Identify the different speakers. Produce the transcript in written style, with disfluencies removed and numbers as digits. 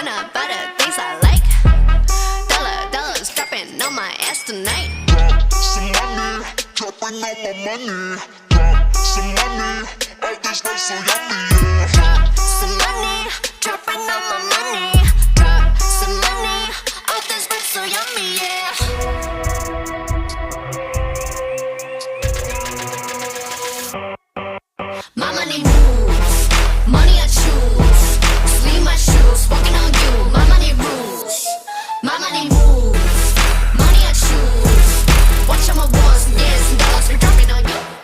Speaker 1: marijuana, butter, things I like. Dollars dropping on my ass tonight.
Speaker 2: Drop some money, dropping on my money. Drop some money, all this night so yummy, yeah.
Speaker 1: Drop some money, dropping on my money. Drop some money, all this night so yummy, yeah.